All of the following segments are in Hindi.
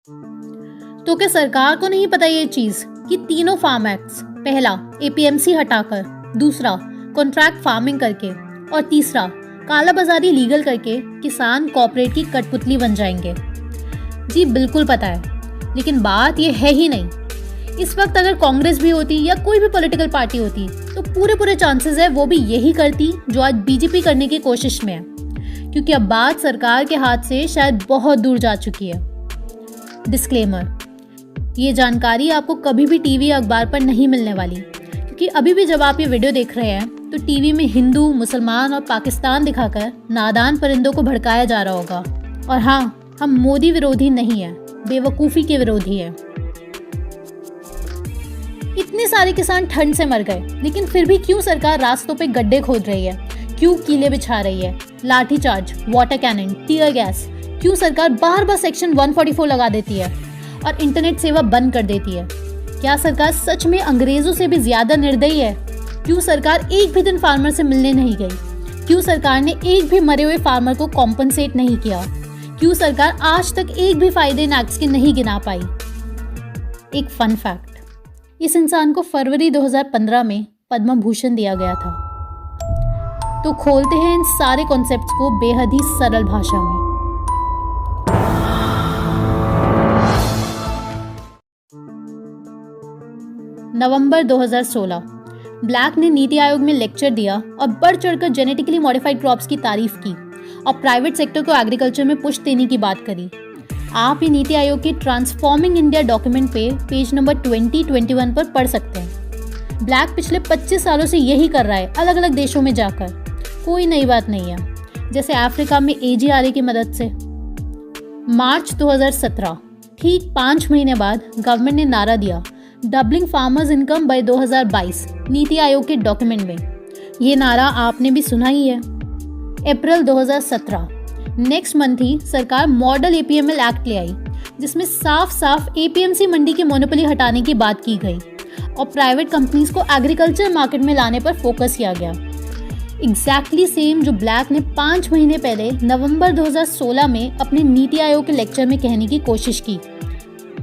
तो क्या सरकार को नहीं पता ये चीज कि तीनों फार्म एक्ट्स, पहला एपीएमसी हटाकर, दूसरा कॉन्ट्रैक्ट फार्मिंग करके और तीसरा काला बाजारी लीगल करके किसान कॉर्पोरेट की कठपुतली बन जाएंगे? जी बिल्कुल पता है, लेकिन बात ये है ही नहीं। इस वक्त अगर कांग्रेस भी होती या कोई भी पॉलिटिकल पार्टी होती तो पूरे चांसेस है वो भी यही करती जो आज बीजेपी करने की कोशिश में है, क्योंकि अब बात सरकार के हाथ से शायद बहुत दूर जा चुकी है। डिस्क्लेमर, ये जानकारी आपको कभी भी टीवी या अखबार पर नहीं मिलने वाली, क्योंकि अभी भी जब आप ये वीडियो देख रहे हैं तो टीवी में हिंदू, मुसलमान और पाकिस्तान दिखाकर नादान परिंदों को भड़काया जा रहा होगा। और हाँ, हम मोदी विरोधी नहीं है, बेवकूफ़ी के विरोधी है। इतने सारे किसान ठंड से मर गए, लेकिन फिर भी क्यों सरकार रास्तों पे गड्ढे खोद रही है, क्यों कीले बिछा रही है, lathicharge, water cannon, tear gas, क्यों सरकार बार सेक्शन 144 लगा देती है और इंटरनेट सेवा बंद कर देती है? क्या सरकार सच में अंग्रेजों से भी ज्यादा निर्दयी है? क्यों सरकार एक भी दिन फार्मर से मिलने नहीं गई? क्यों सरकार ने एक भी मरे हुए फार्मर को कॉम्पनसेट नहीं किया? क्यों सरकार आज तक एक भी फायदे इन एक्ट्स के नहीं गिना पाई? एक फन फैक्ट, इस इंसान को फरवरी 2015 में पद्म भूषण दिया गया था। तो खोलते हैं इन सारे कॉन्सेप्ट्स को बेहद ही सरल भाषा में। नवंबर 2016, ब्लैक ने नीति आयोग में लेक्चर दिया और बढ़ चढ़कर जेनेटिकली मॉडिफाइड क्रॉप्स की तारीफ की और प्राइवेट सेक्टर को एग्रीकल्चर में पुश देने की बात करी। आप ये नीति आयोग के ट्रांसफॉर्मिंग इंडिया डॉक्यूमेंट पे पेज नंबर 2021 पर पढ़ सकते हैं। ब्लैक पिछले 25 सालों से यही कर रहा है, अलग अलग देशों में जाकर। कोई नई बात नहीं है, जैसे अफ्रीका में AGRA की मदद से। मार्च 2017, ठीक 5 महीने बाद गवर्नमेंट ने नारा दिया, doubling farmers income by 2022, NITI Aayog के डॉक्यूमेंट में। ये नारा आपने भी सुना ही है। अप्रैल 2017, नेक्स्ट मंथ ही सरकार मॉडल APML एक्ट ले आई, जिसमें साफ APMC मंडी की मोनोपोली हटाने की बात की गई और प्राइवेट कंपनीज को एग्रीकल्चर मार्केट में लाने पर फोकस किया गया। एग्जैक्टली सेम जो ब्लैक ने 5 महीने पहले नवंबर 2016 में अपने नीति आयोग के लेक्चर में कहने की कोशिश की।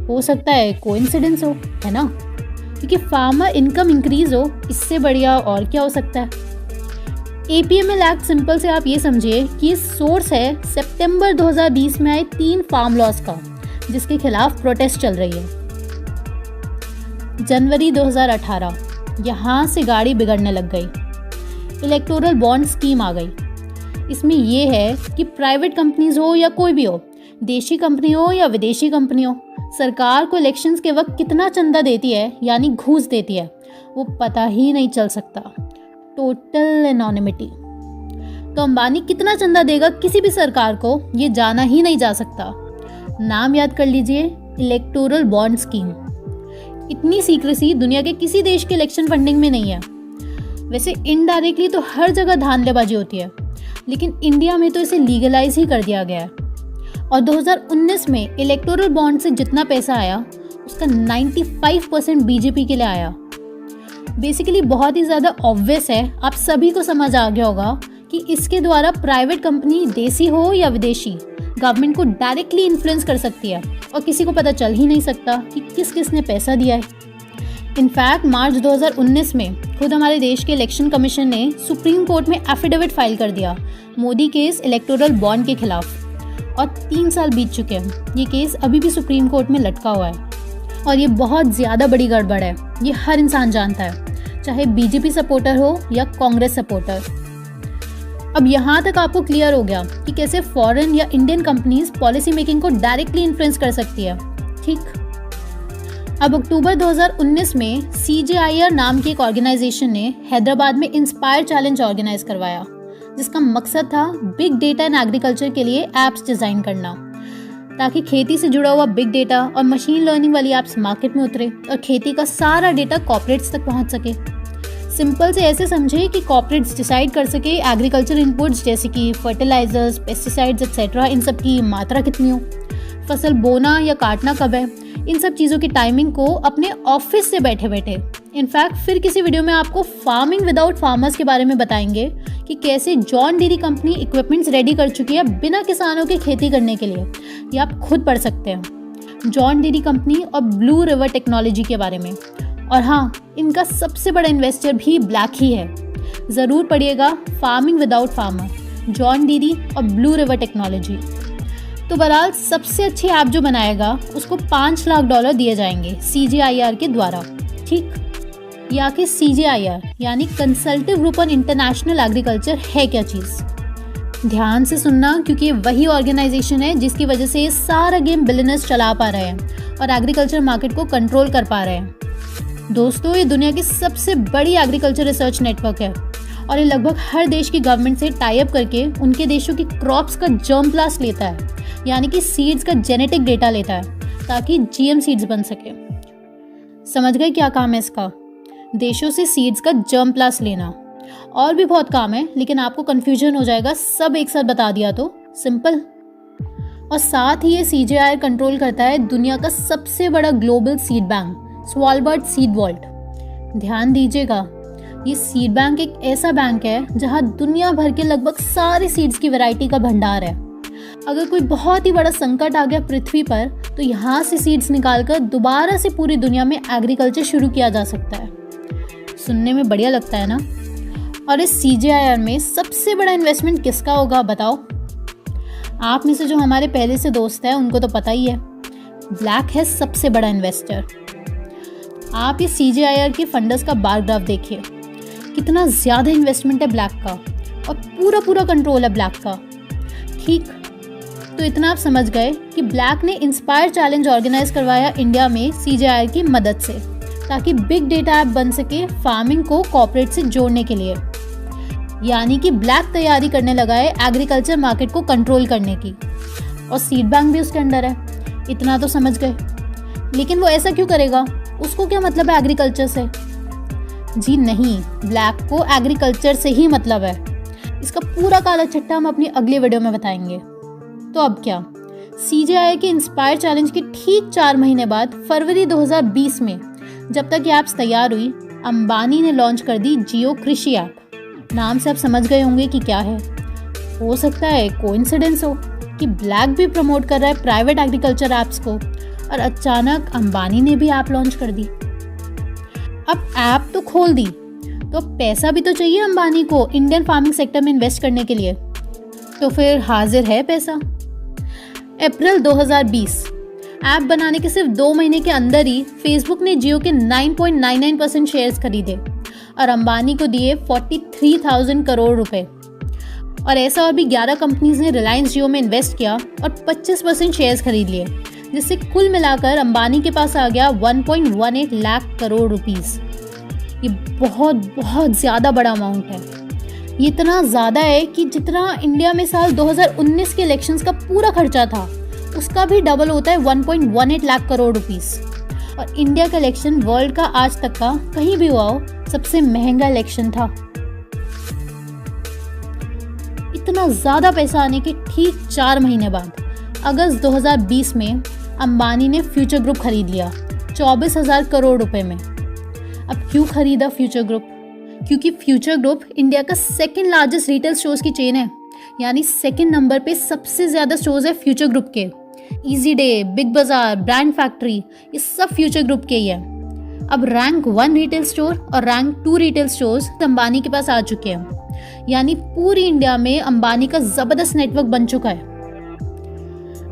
हो सकता है कोइंसिडेंस हो, है ना? क्योंकि फार्मर इनकम इंक्रीज हो, इससे बढ़िया और क्या हो सकता है? APML एक्ट सिंपल से आप ये समझिए कि ये सोर्स है सितंबर 2020 में आए 3 फार्म लॉज का, जिसके खिलाफ प्रोटेस्ट चल रही है। जनवरी 2018, यहाँ से गाड़ी बिगड़ने लग गई। इलेक्टोरल बॉन्ड स्कीम आ गई। इसमें यह है कि प्राइवेट कंपनीज हो या कोई भी हो, देशी कंपनी हो या विदेशी कंपनी हो, सरकार को इलेक्शंस के वक्त कितना चंदा देती है, यानी घूस देती है, वो पता ही नहीं चल सकता। Total anonymity. तो अंबानी कितना चंदा देगा किसी भी सरकार को, ये जाना ही नहीं जा सकता। नाम याद कर लीजिए, इलेक्टोरल बॉन्ड स्कीम। इतनी सीक्रेसी दुनिया के किसी देश के इलेक्शन फंडिंग में नहीं है। वैसे इनडायरेक्टली तो हर जगह धांधलेबाजी होती है, लेकिन इंडिया में तो इसे लीगलाइज ही कर दिया गया है। और 2019 में इलेक्टोरल बॉन्ड से जितना पैसा आया, उसका 95% बीजेपी के लिए आया। बेसिकली बहुत ही ज़्यादा ऑब्वियस है, आप सभी को समझ आ गया होगा कि इसके द्वारा प्राइवेट कंपनी, देसी हो या विदेशी, गवर्नमेंट को डायरेक्टली इन्फ्लुएंस कर सकती है और किसी को पता चल ही नहीं सकता कि किस किस ने पैसा दिया है। इनफैक्ट मार्च 2019 में खुद हमारे देश के इलेक्शन कमीशन ने सुप्रीम कोर्ट में एफिडेविट फाइल कर दिया मोदी केस इलेक्टोरल बॉन्ड के खिलाफ, और 3 साल बीत चुके हैं। ये केस अभी भी सुप्रीम कोर्ट में लटका हुआ है और ये बहुत ज़्यादा बड़ी गड़बड़ है। ये हर इंसान जानता है, चाहे बीजेपी सपोर्टर हो या कांग्रेस सपोर्टर। अब यहाँ तक आपको क्लियर हो गया कि कैसे फॉरेन या इंडियन कंपनीज पॉलिसी मेकिंग को डायरेक्टली इन्फ्लुएंस कर सकती है। ठीक, अब अक्टूबर 2019 में CJIR नाम की एक ऑर्गेनाइजेशन ने हैदराबाद में इंस्पायर चैलेंज ऑर्गेनाइज करवाया, जिसका मकसद था बिग डेटा इन एग्रीकल्चर के लिए एप्स डिज़ाइन करना, ताकि खेती से जुड़ा हुआ बिग डेटा और मशीन लर्निंग वाली एप्स मार्केट में उतरे और खेती का सारा डेटा कॉर्पोरेट्स तक पहुंच सके। सिंपल से ऐसे समझे कि कॉर्पोरेट्स डिसाइड कर सके एग्रीकल्चर इनपुट्स जैसे कि फर्टिलाइजर्स, पेस्टिसाइड्स एक्सेट्रा, इन सब की मात्रा कितनी हो, फसल बोना या काटना कब है, इन सब चीज़ों की टाइमिंग को अपने ऑफिस से बैठे बैठे। इनफैक्ट फिर किसी वीडियो में आपको फार्मिंग विदाउट फार्मर्स के बारे में बताएंगे कि कैसे जॉन डीरी कंपनी इक्विपमेंट्स रेडी कर चुकी है बिना किसानों के खेती करने के लिए। ये आप खुद पढ़ सकते हैं। जॉन डीरी कंपनी और ब्लू रिवर टेक्नोलॉजी के बारे में। और हाँ, इनका सबसे बड़ा इन्वेस्टर भी ब्लैक ही है। ज़रूर पढ़िएगा फार्मिंग विदाउट फार्मर, जॉन डीरी और ब्लू रिवर टेक्नोलॉजी। तो बहरहाल सबसे अच्छी ऐप जो बनाएगा उसको $5 लाख दिए जाएंगे CGIAR के द्वारा। ठीक, या कि CGIAR यानी कंसल्टिव ग्रुप ऑन इंटरनेशनल एग्रीकल्चर है क्या चीज़? ध्यान से सुनना, क्योंकि ये वही ऑर्गेनाइजेशन है जिसकी वजह से ये सारा गेम बिलियनर्स चला पा रहे हैं और एग्रीकल्चर मार्केट को कंट्रोल कर पा रहे हैं। दोस्तों, ये दुनिया की सबसे बड़ी एग्रीकल्चर रिसर्च नेटवर्क है और ये लगभग हर देश की गवर्नमेंट से टाई अप करके उनके देशों की क्रॉप्स का जर्म प्लास्ट लेता है, यानी कि सीड्स का जेनेटिक डेटा लेता है ताकि GM सीड्स बन सके। समझ गए क्या काम है इसका? देशों से सीड्स का जर्म प्लास्ट लेना। और भी बहुत काम है, लेकिन आपको कन्फ्यूजन हो जाएगा, सब एक साथ बता दिया तो सिंपल। और साथ ही ये CGIAR कंट्रोल करता है दुनिया का सबसे बड़ा global seed bank, Svalbard seed vault. ध्यान दीजिएगा, ये सीड बैंक एक ऐसा बैंक है जहां दुनिया भर के लगभग सारे सीड्स की वैरायटी का भंडार है। अगर कोई बहुत ही बड़ा संकट आ गया पृथ्वी पर, तो यहाँ से सीड्स निकालकर दोबारा से पूरी दुनिया में एग्रीकल्चर शुरू किया जा सकता है। सुनने में बढ़िया लगता है ना? और इस CGIAR में सबसे बड़ा इन्वेस्टमेंट किसका होगा बताओ? आप में से जो हमारे पहले से दोस्त हैं उनको तो पता ही है, ब्लैक है सबसे बड़ा इन्वेस्टर। आप ये CGIAR के फंडर्स का बार ग्राफ देखिए, कितना ज़्यादा इन्वेस्टमेंट है ब्लैक का और पूरा कंट्रोल है ब्लैक का। ठीक, तो इतना आप समझ गए कि ब्लैक ने इंस्पायर चैलेंज ऑर्गेनाइज करवाया इंडिया में CGIAR की मदद से, ताकि बिग डेटा ऐप बन सके फार्मिंग को कॉर्पोरेट से जोड़ने के लिए। यानी कि ब्लैक तैयारी करने लगा है एग्रीकल्चर मार्केट को कंट्रोल करने की, और सीड बैंक भी उसके अंडर है। इतना तो समझ गए। लेकिन वो ऐसा क्यों करेगा? उसको क्या मतलब है एग्रीकल्चर से? जी नहीं, ब्लैक को एग्रीकल्चर से ही मतलब है। इसका पूरा काला छट्टा हम अपनी अगली वीडियो में बताएंगे। तो अब क्या, CGIAR के इंस्पायर चैलेंज के ठीक 4 महीने बाद फरवरी 2020 में, जब तक ये ऐप्स तैयार हुई, अंबानी ने लॉन्च कर दी जियो कृषि ऐप। नाम से आप समझ गए होंगे कि क्या है। हो सकता है कोइंसिडेंस हो कि ब्लैक भी प्रमोट कर रहा है प्राइवेट एग्रीकल्चर ऐप्स को, और अचानक अंबानी ने भी ऐप लॉन्च कर दी। अब ऐप तो खोल दी, तो पैसा भी तो चाहिए अंबानी को इंडियन फार्मिंग सेक्टर में इन्वेस्ट करने के लिए। तो फिर हाजिर है पैसा। अप्रैल 2020, ऐप बनाने के सिर्फ 2 महीने के अंदर ही फेसबुक ने जियो के 9.99% शेयर्स खरीदे और अंबानी को दिए 43,000 करोड़ रुपए। और ऐसा और भी 11 कंपनीज ने रिलायंस जियो में इन्वेस्ट किया और 25% शेयर्स खरीद लिए, जिससे कुल मिलाकर अंबानी के पास आ गया 1.18 लाख करोड़ रुपीस। ये बहुत ज़्यादा बड़ा अमाउंट है। ये इतना ज़्यादा है कि जितना इंडिया में साल 2019 के इलेक्शंस का पूरा खर्चा था, उसका भी डबल होता है 1.18 लाख करोड़ रुपीस। और इंडिया का इलेक्शन वर्ल्ड का आज तक का कहीं भी हुआ हो सबसे महंगा इलेक्शन था। इतना ज़्यादा पैसा आने के ठीक 4 महीने बाद अगस्त 2020 में अंबानी ने फ्यूचर ग्रुप खरीद लिया 24,000 करोड़ रुपए में। अब क्यों खरीदा फ्यूचर ग्रुप? क्योंकि फ्यूचर ग्रुप इंडिया का सेकंड लार्जेस्ट रिटेल स्टोर्स की चेन है, यानी सेकंड नंबर पे सबसे ज़्यादा स्टोर्स है फ्यूचर ग्रुप के। इजी डे, बिग बाजार, ब्रांड फैक्ट्री, ये सब फ्यूचर ग्रुप के ही है। अब रैंक 1 रिटेल स्टोर और रैंक 2 रिटेल स्टोर्स अंबानी के पास आ चुके हैं, यानी पूरी इंडिया में अंबानी का ज़बरदस्त नेटवर्क बन चुका है।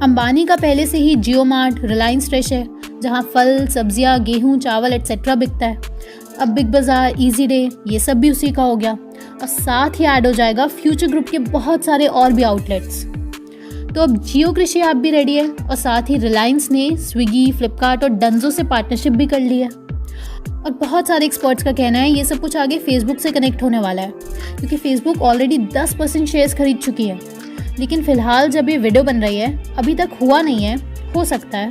अंबानी का पहले से ही जियो मार्ट, रिलायंस फ्रेश है, जहां फल, सब्जियां, गेहूं, चावल एटसेट्रा बिकता है। अब बिग बाजार, इजी डे, ये सब भी उसी का हो गया, और साथ ही ऐड हो जाएगा फ्यूचर ग्रुप के बहुत सारे और भी आउटलेट्स। तो अब जियो कृषि ऐप भी रेडी है, और साथ ही रिलायंस ने स्विगी, फ्लिपकार्ट और डंजो से पार्टनरशिप भी कर ली है। और बहुत सारे एक्सपर्ट्स का कहना है ये सब कुछ आगे फेसबुक से कनेक्ट होने वाला है, क्योंकि फेसबुक ऑलरेडी 10% शेयर्स खरीद चुकी है। लेकिन फिलहाल जब ये वीडियो बन रही है अभी तक हुआ नहीं है, हो सकता है।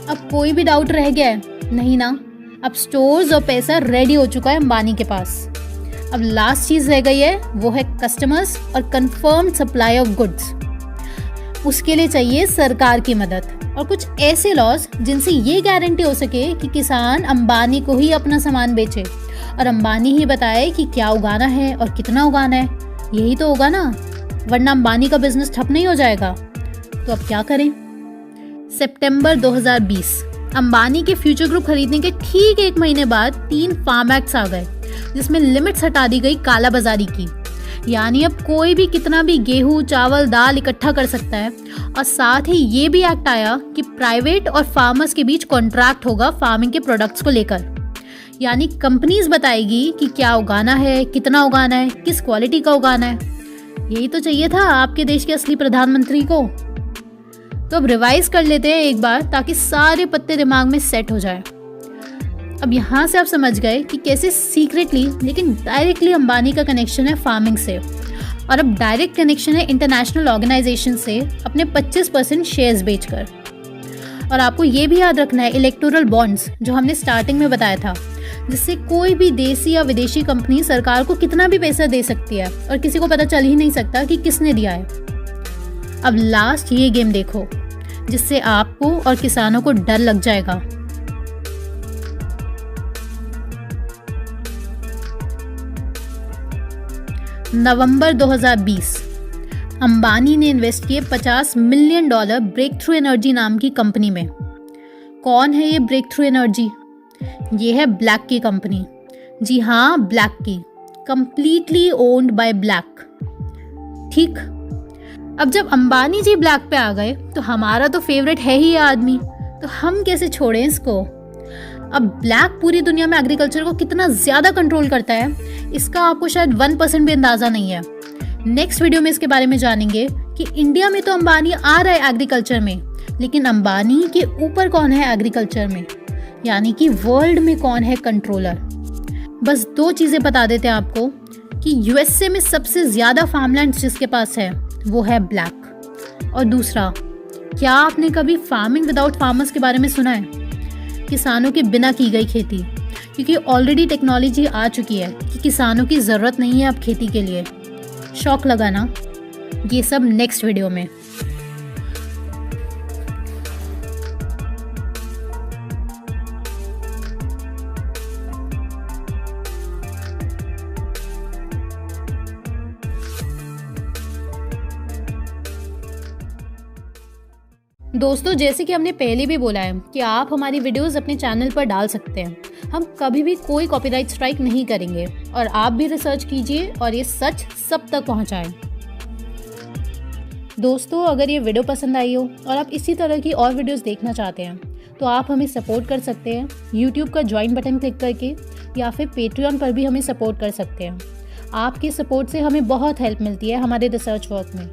अब कोई भी डाउट रह गया है? नहीं ना, अब स्टोर्स और पैसा रेडी हो चुका है अंबानी के पास। अब लास्ट चीज़ रह गई है, वो है कस्टमर्स और कंफर्म्ड सप्लाई ऑफ गुड्स। उसके लिए चाहिए सरकार की मदद और कुछ ऐसे लॉज जिनसे ये गारंटी हो सके कि किसान अंबानी को ही अपना सामान बेचे और अंबानी ही बताए कि क्या उगाना है और कितना उगाना है। यही तो होगा ना, वरना अंबानी का बिजनेस ठप नहीं हो जाएगा। तो अब क्या करें? सितंबर 2020 अंबानी के फ्यूचर ग्रुप खरीदने के ठीक 1 महीने बाद 3 फार्म एक्ट्स आ गए, जिसमें लिमिट्स हटा दी गई कालाबाजारी की। यानी अब कोई भी कितना भी गेहूं, चावल, दाल इकट्ठा कर सकता है। और साथ ही ये भी एक्ट आया कि प्राइवेट और फार्मर्स के बीच कॉन्ट्रैक्ट होगा फार्मिंग के प्रोडक्ट्स को लेकर। यानी कंपनीज बताएगी कि क्या उगाना है, कितना उगाना है, किस क्वालिटी का उगाना है। यही तो चाहिए था आपके देश के असली प्रधानमंत्री को। तो अब रिवाइज कर लेते हैं एक बार, ताकि सारे पत्ते दिमाग में सेट हो जाए। अब यहाँ से आप समझ गए कि कैसे सीक्रेटली लेकिन डायरेक्टली अंबानी का कनेक्शन है फार्मिंग से, और अब डायरेक्ट कनेक्शन है इंटरनेशनल ऑर्गेनाइजेशन से अपने 25% शेयर्स बेचकर। और आपको ये भी याद रखना है इलेक्टोरल बॉन्ड्स, जो हमने स्टार्टिंग में बताया था, जिससे कोई भी देसी या विदेशी कंपनी सरकार को कितना भी पैसा दे सकती है और किसी को पता चल ही नहीं सकता कि किसने दिया है। अब लास्ट ये गेम देखो, जिससे आपको और किसानों को डर लग जाएगा। नवंबर 2020 अंबानी ने इन्वेस्ट किए $50 मिलियन ब्रेक थ्रू एनर्जी नाम की कंपनी में। कौन है ये ब्रेक थ्रू एनर्जी? ये है ब्लैक की कंपनी। जी हाँ, ब्लैक की, कंप्लीटली ओन्ड बाय ब्लैक। ठीक, अब जब अंबानी जी ब्लैक पे आ गए तो हमारा तो फेवरेट है ही ये आदमी, तो हम कैसे छोड़ें इसको। अब ब्लैक पूरी दुनिया में एग्रीकल्चर को कितना ज़्यादा कंट्रोल करता है, इसका आपको शायद 1% भी अंदाज़ा नहीं है। नेक्स्ट वीडियो में इसके बारे में जानेंगे कि इंडिया में तो अंबानी आ रहा है एग्रीकल्चर में, लेकिन अंबानी के ऊपर कौन है एग्रीकल्चर में, यानी कि वर्ल्ड में कौन है कंट्रोलर। बस 2 चीज़ें बता देते हैं आपको कि यूएसए में सबसे ज़्यादा फार्मलैंड जिसके पास है वो है ब्लैक। और दूसरा, क्या आपने कभी फार्मिंग विदाउट फार्मर्स के बारे में सुना है? किसानों के बिना की गई खेती, क्योंकि ऑलरेडी टेक्नोलॉजी आ चुकी है कि किसानों की ज़रूरत नहीं है अब खेती के लिए। शौक लगा ना? ये सब नेक्स्ट वीडियो में। दोस्तों, जैसे कि हमने पहले भी बोला है कि आप हमारी वीडियोस अपने चैनल पर डाल सकते हैं। हम कभी भी कोई कॉपीराइट स्ट्राइक नहीं करेंगे, और आप भी रिसर्च कीजिए और ये सच सब तक पहुंचाएं। दोस्तों, अगर ये वीडियो पसंद आई हो और आप इसी तरह की और वीडियोस देखना चाहते हैं तो आप हमें सपोर्ट कर सकते हैं यूट्यूब का ज्वाइन बटन क्लिक करके, या फिर पेट्रियन पर भी हमें सपोर्ट कर सकते हैं। आपके सपोर्ट से हमें बहुत हेल्प मिलती है हमारे रिसर्च वर्क में।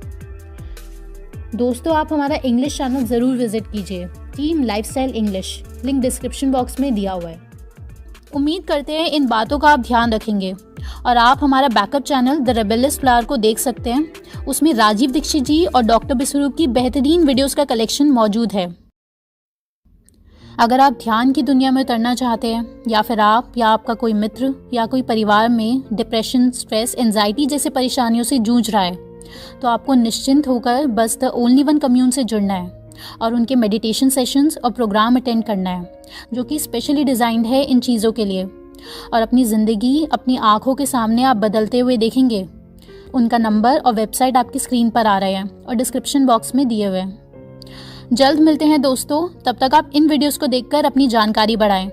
दोस्तों, आप हमारा इंग्लिश चैनल ज़रूर विजिट कीजिए, team lifestyle English, link description box में दिया हुआ है। उम्मीद करते हैं इन बातों का आप ध्यान रखेंगे, और आप हमारा backup channel the rebellious flower को देख सकते हैं। उसमें राजीव दीक्षित जी और डॉक्टर बिस्वरूप की बेहतरीन वीडियोस का कलेक्शन मौजूद है। अगर आप ध्यान की दुनिया में उतरना चाहते हैं, या फिर आप या आपका कोई मित्र या कोई परिवार में डिप्रेशन, स्ट्रेस, एंजाइटी जैसे परेशानियों से जूझ रहा है, तो आपको निश्चिंत होकर बस द ओनली वन कम्यून से जुड़ना है और उनके मेडिटेशन सेशंस और प्रोग्राम अटेंड करना है, जो कि स्पेशली डिज़ाइंड है इन चीज़ों के लिए। और अपनी ज़िंदगी अपनी आँखों के सामने आप बदलते हुए देखेंगे। उनका नंबर और वेबसाइट आपकी स्क्रीन पर आ रहे हैं और डिस्क्रिप्शन बॉक्स में दिए हुए हैं। जल्द मिलते हैं दोस्तों, तब तक आप इन वीडियोस को देखकर अपनी जानकारी बढ़ाएं